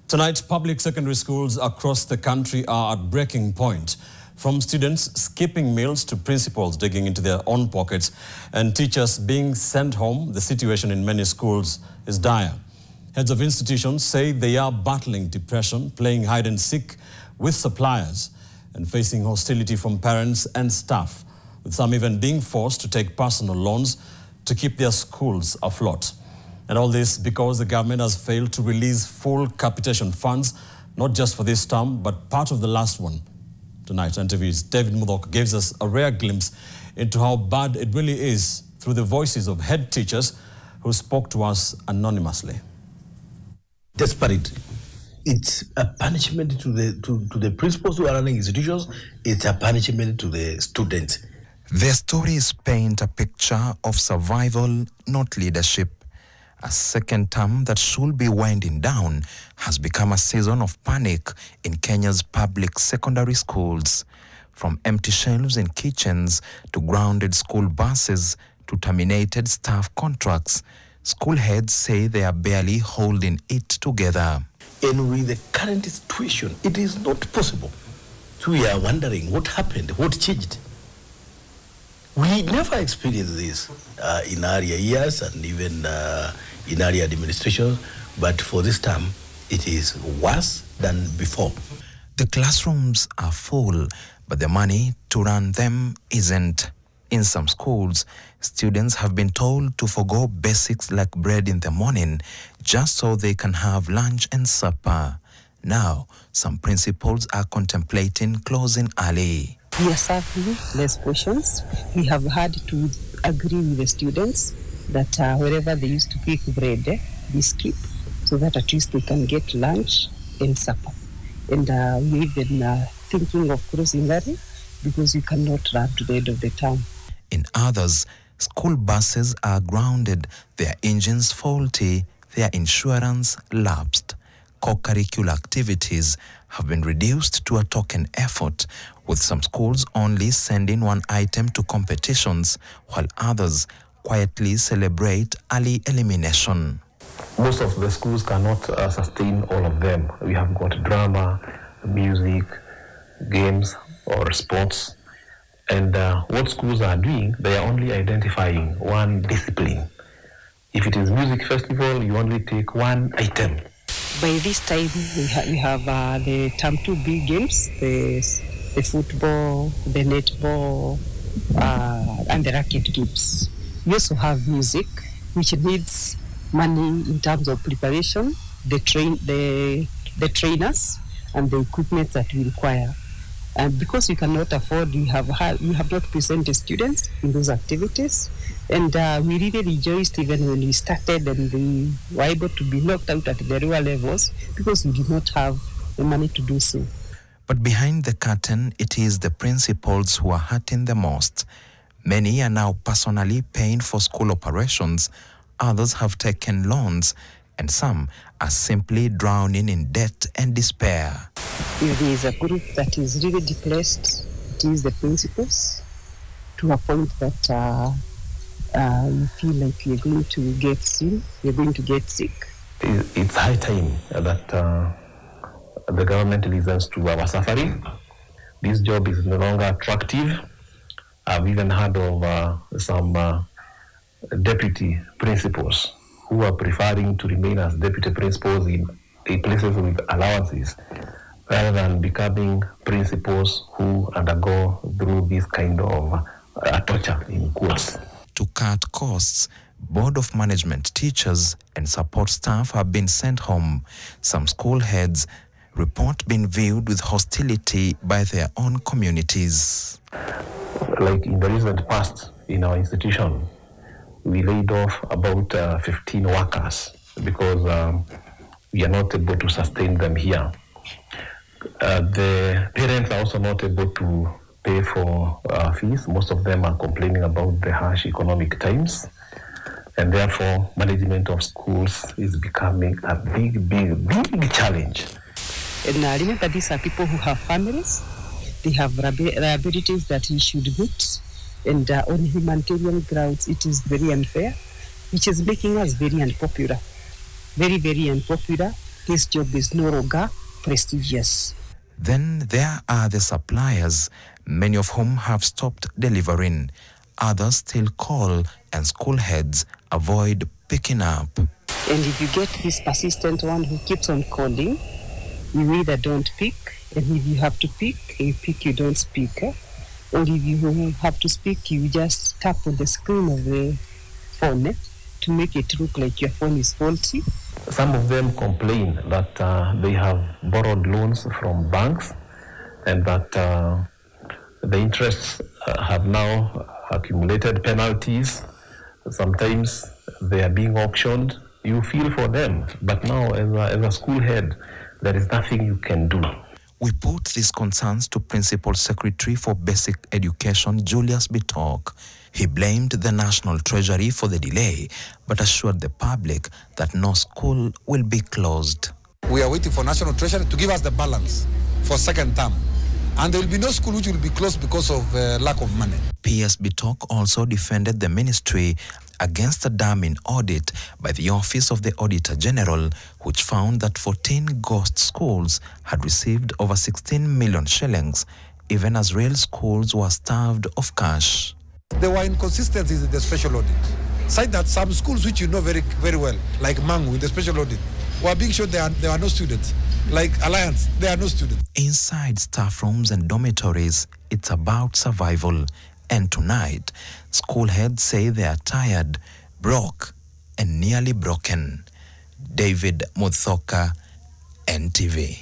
Tonight, public secondary schools across the country are at breaking point. From students skipping meals to principals digging into their own pockets and teachers being sent home, the situation in many schools is dire. Heads of institutions say they are battling depression, playing hide and seek with suppliers and facing hostility from parents and staff, with some even being forced to take personal loans to keep their schools afloat. And all this because the government has failed to release full capitation funds, not just for this term, but part of the last one. Tonight, NTV's David Mudok gives us a rare glimpse into how bad it really is through the voices of head teachers who spoke to us anonymously. Desperate. It's a punishment to the principals who are running institutions. It's a punishment to the students. Their stories paint a picture of survival, not leadership. A second term that should be winding down has become a season of panic in Kenya's public secondary schools. From empty shelves in kitchens to grounded school buses to terminated staff contracts, school heads say they are barely holding it together. And with the current situation, it is not possible. So we are wondering what happened, what changed. We never experienced this in earlier years and even in earlier administration, but for this time, it is worse than before. The classrooms are full, but the money to run them isn't. In some schools, students have been told to forgo basics like bread in the morning just so they can have lunch and supper. Now, some principals are contemplating closing early. We are serving less portions. We have had to agree with the students that wherever they used to pick bread, they skip so that at least they can get lunch and supper. And we're even thinking of closing early because we cannot run to the end of the term. In others, school buses are grounded, their engines faulty, their insurance lapsed. Co-curricular activities have been reduced to a token effort, with some schools only sending one item to competitions, while others quietly celebrate early elimination. Most of the schools cannot sustain all of them. We have got drama, music, games, or sports. And what schools are doing, they are only identifying one discipline. If it is music festival, you only take one item. By this time, we have the term 2 big games, the football, the netball, and the racket games. We also have music, which needs money in terms of preparation, the trainers, and the equipment that we require. And because we cannot afford, we have not presented students in those activities. And we really rejoiced even when we started and we were able to be knocked out at the lower levels because we did not have the money to do so. But behind the curtain, it is the principals who are hurting the most. Many are now personally paying for school operations. Others have taken loans, and some are simply drowning in debt and despair. If there is a group that is really depressed, it is the principals, to a point that you feel like you're going to get sick. It's high time that the government listens to our suffering. This job is no longer attractive. I've even heard of some deputy principals who are preferring to remain as deputy principals in places with allowances rather than becoming principals who undergo through this kind of torture, in quotes. To cut costs, Board of Management teachers and support staff have been sent home. Some school heads report being viewed with hostility by their own communities. Like in the recent past, in our institution, we laid off about 15 workers because we are not able to sustain them here. The parents are also not able to pay for fees. Most of them are complaining about the harsh economic times, and therefore management of schools is becoming a big challenge. And remember, these are people who have families. They have liabilities that we should meet. And on humanitarian grounds, it is very unfair, which is making us very unpopular. Very, very unpopular. his job is no longer prestigious. Then there are the suppliers, many of whom have stopped delivering. Others still call, and school heads avoid picking up. And if you get this persistent one who keeps on calling, you either don't pick, and if you have to pick, you pick, you don't speak. Or if you have to speak, you just tap on the screen of the phone to make it look like your phone is faulty. Some of them complain that they have borrowed loans from banks and that the interests have now accumulated penalties. Sometimes they are being auctioned. You feel for them, but now as a school head, there is nothing you can do. We put these concerns to Principal Secretary for Basic Education, Julius Bitok. He blamed the National Treasury for the delay, but assured the public that no school will be closed. We are waiting for National Treasury to give us the balance for second term. And there will be no school which will be closed because of lack of money. PS Bitok also defended the ministry against a damning audit by the Office of the Auditor General, which found that 14 ghost schools had received over 16 million shillings, even as real schools were starved of cash. There were inconsistencies in the special audit. Cite that some schools which you know very, very well, like Mangu in the special audit, were being shown there are no students. Like Alliance, there are no students. Inside staff rooms and dormitories, it's about survival. And tonight, school heads say they are tired, broke, and nearly broken. David Muthoka, NTV.